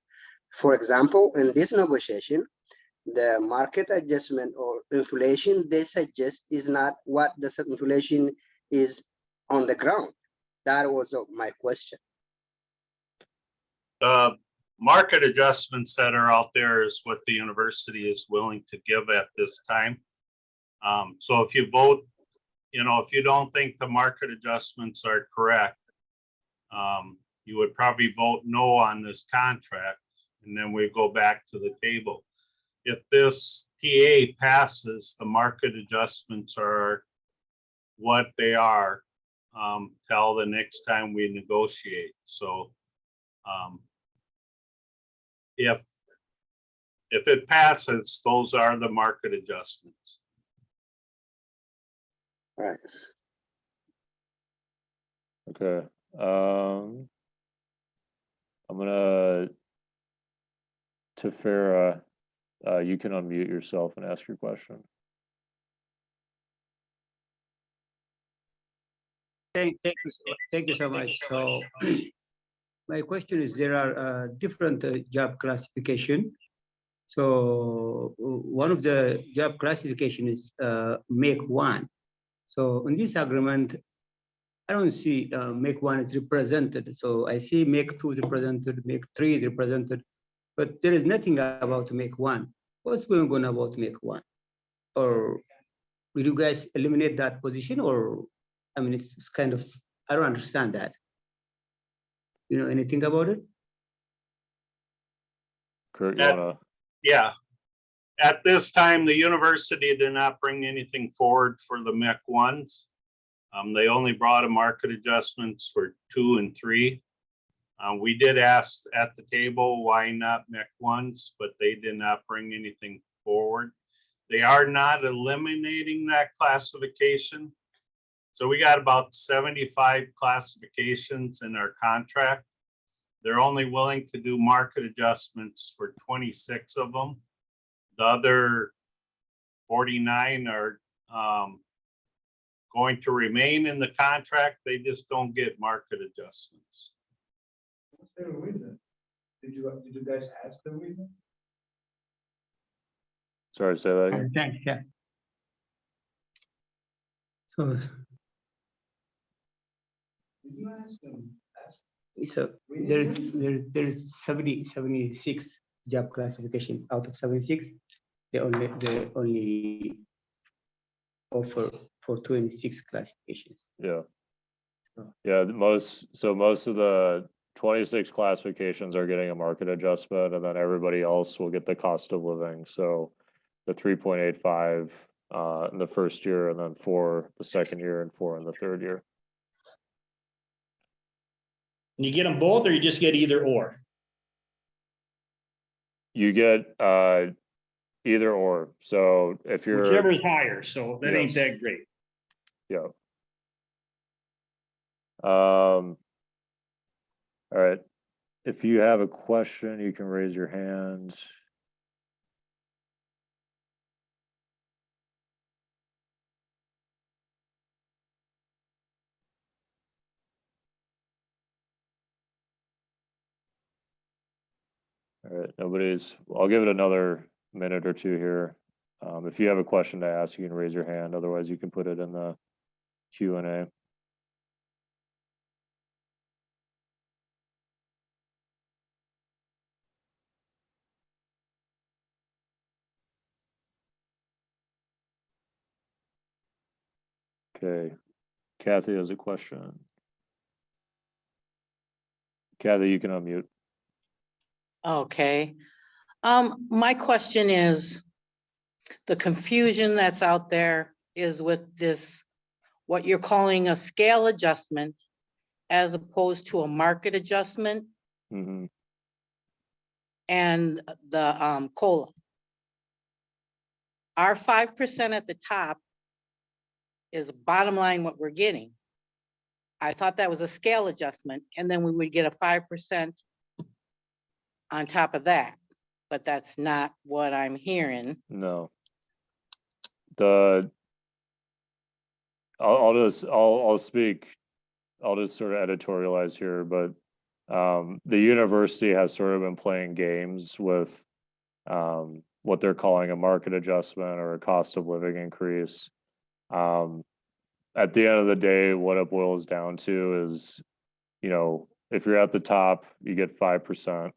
For example, in this negotiation, the market adjustment or inflation they suggest is not what the inflation is on the ground. That was my question. The market adjustments that are out there is what the university is willing to give at this time. So if you vote, if you don't think the market adjustments are correct, you would probably vote no on this contract, and then we go back to the table. If this TA passes, the market adjustments are what they are till the next time we negotiate. So if it passes, those are the market adjustments. All right. Okay. I'm gonna, Tefera, you can unmute yourself and ask your question. Thank you so much. So my question is, there are different job classification. So one of the job classification is make one. So in this agreement, I don't see make one is represented. So I see make two is represented, make three is represented, but there is nothing about make one. What's going on about make one? Or will you guys eliminate that position? Or, I mean, it's kind of, I don't understand that. You know anything about it? Kurt, you wanna? Yeah. At this time, the university did not bring anything forward for the MEC ones. They only brought a market adjustments for 2 and 3. We did ask at the table, why not MEC ones, but they did not bring anything forward. They are not eliminating that classification. So we got about 75 classifications in our contract. They're only willing to do market adjustments for 26 of them. The other 49 are going to remain in the contract. They just don't get market adjustments. What's the reason? Did you guys ask the reason? Sorry, say that again. Thanks, yeah. So, Did you ask them? so there is 76 job classification. Out of 76, they only offer for 26 classifications. Yeah. Yeah, most of the 26 classifications are getting a market adjustment, and then everybody else will get the cost of living. So the 3.85 in the first year, and then 4 the second year, and 4 in the third year. You get them both, or you just get either or? You get either or. So if you're Whichever is higher, so that ain't Yes. that great. Yeah. All right. If you have a question, you can raise your hand. All right, I'll give it another minute or two here. If you have a question to ask, you can raise your hand. Otherwise, you can put it in the Q&A. Okay, Kathy has a question. Kathy, you can unmute. Okay. My question is, the confusion that's out there is with this, what you're calling a scale adjustment as opposed to a market adjustment Mm-hmm. and the COLA. Our 5% at the top is bottom line what we're getting. I thought that was a scale adjustment, and then we would get a 5% on top of that, but that's not what I'm hearing. No. I'll speak I'll just sort of editorialize here, but the university has sort of been playing games with what they're calling a market adjustment or a cost of living increase. At the end of the day, what it boils down to is, you know, if you're at the top, you get 5%,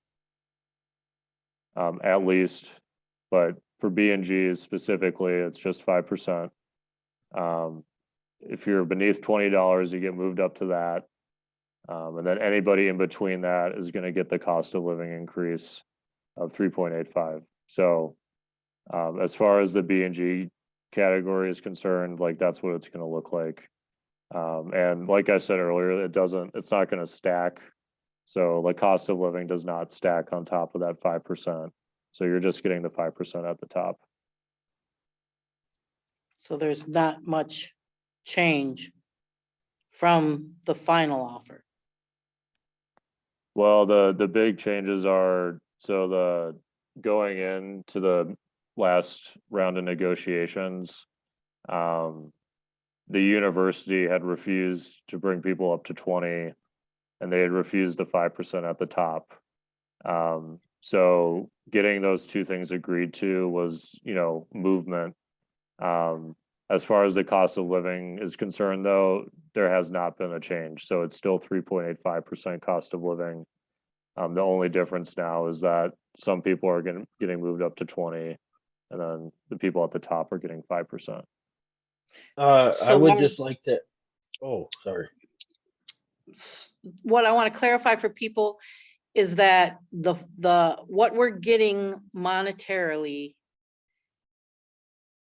at least. But for B and Gs specifically, it's just 5%. If you're beneath $20, you get moved up to that. And then anybody in between that is going to get the cost of living increase of 3.85. So as far as the B and G category is concerned, like that's what it's going to look like. And like I said earlier, it's not going to stack. So like cost of living does not stack on top of that 5%. So you're just getting the 5% at the top. So there's not much change from the final offer. Well, the big changes are, so the going into the last round of negotiations, the university had refused to bring people up to 20, and they had refused the 5% at the top. So getting those two things agreed to was, you know, movement. As far as the cost of living is concerned, though, there has not been a change. So it's still 3.85% cost of living. The only difference now is that some people are getting moved up to 20, and then the people at the top are getting 5%. I So would what- just like to, oh, sorry. What I want to clarify for people is that what we're getting monetarily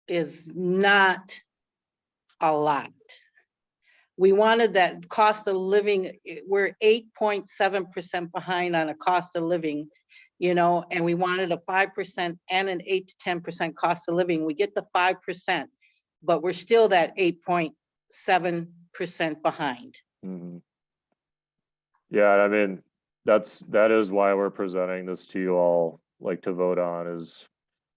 is not a lot. We wanted that cost of living, we're 8.7% behind on a cost of living, you know, and we wanted a 5% and an 8 to 10% cost of living. We get the 5%, but we're still that 8.7% behind. Mhm. Yeah, I mean, that is why we're presenting this to you all, like to vote on, is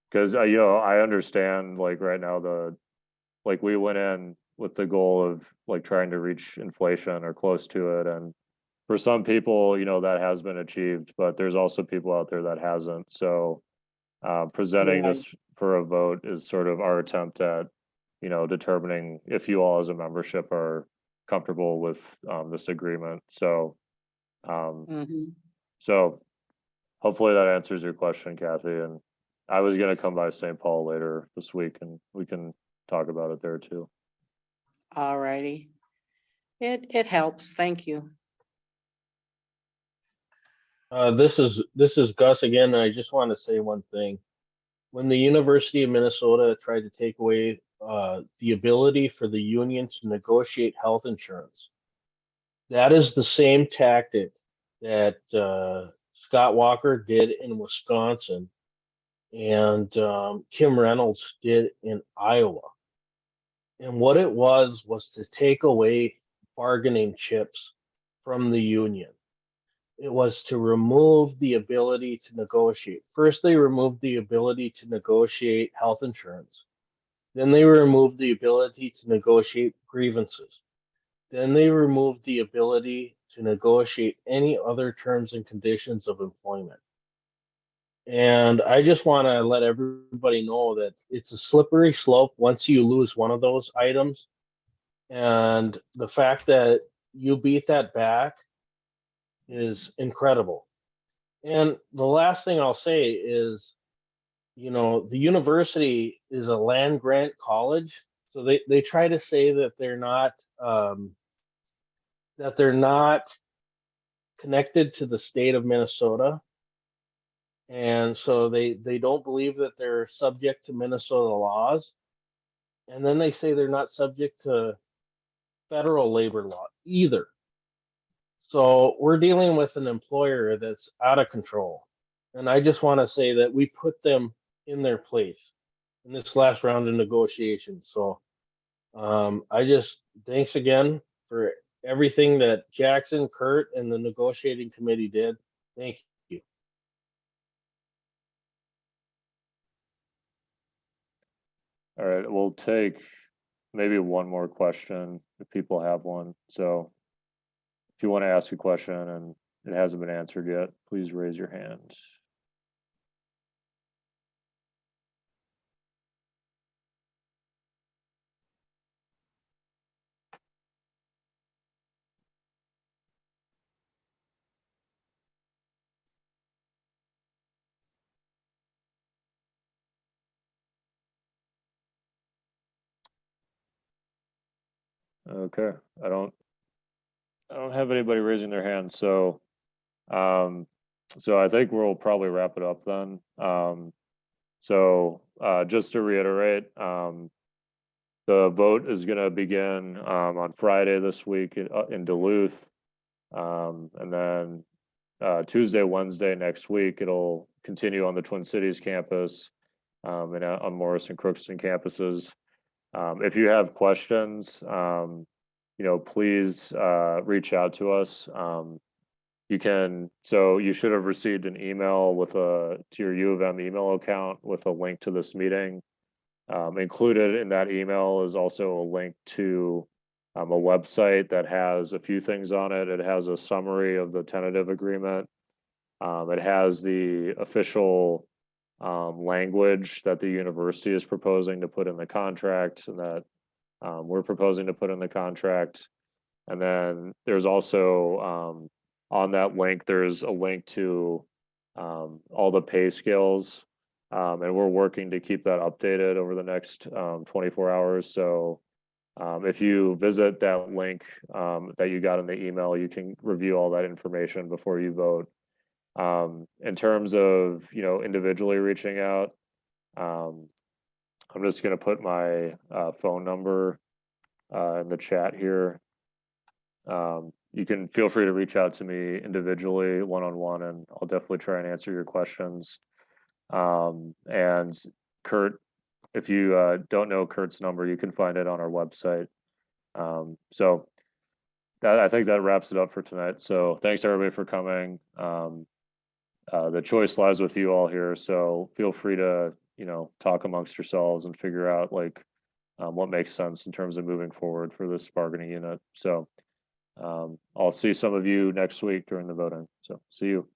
because you know, I understand like right now like we went in with the goal of like trying to reach inflation or close to it, and for some people, you know, that has been achieved, but there's also people out there that hasn't. So presenting Right. this for a vote is sort of our attempt at, you know, determining if you all as a membership are comfortable with this agreement. So Mhm. so hopefully that answers your question, Kathy. And I was gonna come by St. Paul later this week and we can talk about it there too. All righty. It helps. Thank you. This is Gus again, and I just want to say one thing. When the University of Minnesota tried to take away the ability for the union to negotiate health insurance, that is the same tactic that Scott Walker did in Wisconsin and Kim Reynolds did in Iowa. And what it was to take away bargaining chips from the union. It was to remove the ability to negotiate. First, they removed the ability to negotiate health insurance. Then they removed the ability to negotiate grievances. Then they removed the ability to negotiate any other terms and conditions of employment. And I just want to let everybody know that it's a slippery slope once you lose one of those items. And the fact that you beat that back is incredible. And the last thing I'll say is, you know, the university is a land grant college. So they try to say that they're not connected to the state of Minnesota. And so they don't believe that they're subject to Minnesota laws. And then they say they're not subject to federal labor law either. So we're dealing with an employer that's out of control. And I just want to say that we put them in their place in this last round of negotiations. So thanks again for everything that Jackson, Kurt, and the negotiating committee did. Thank you. All right, we'll take maybe one more question if people have one. So if you want to ask a question and it hasn't been answered yet, please raise your hand. Okay, I don't have anybody raising their hand, so I think we'll probably wrap it up then. Just to reiterate, the vote is going to begin on Friday this week in Duluth, and then Tuesday, Wednesday next week it'll continue on the Twin Cities campus, and on Morris and Crookston campuses. If you have questions, please reach out to us. You should have received an email to your U of M email account with a link to this meeting. Included in that email is also a link to a website that has a few things on it. It has a summary of the tentative agreement. It has the official language that the university is proposing to put in the contract, and that we're proposing to put in the contract. And then there's also on that link, there's a link to all the pay scales, and we're working to keep that updated over the next 24 hours. So if you visit that link that you got in the email, you can review all that information before you vote. In terms of individually reaching out, I'm just going to put my phone number in the chat here. You can feel free to reach out to me individually, one-on-one, and I'll definitely try and answer your questions. And Kurt, if you don't know Kurt's number, you can find it on our website. So I think that wraps it up for tonight. So thanks everybody for coming. The choice lies with you all here, so feel free to talk amongst yourselves and figure out what makes sense in terms of moving forward for this bargaining unit. So I'll see some of you next week during the voting. So see you.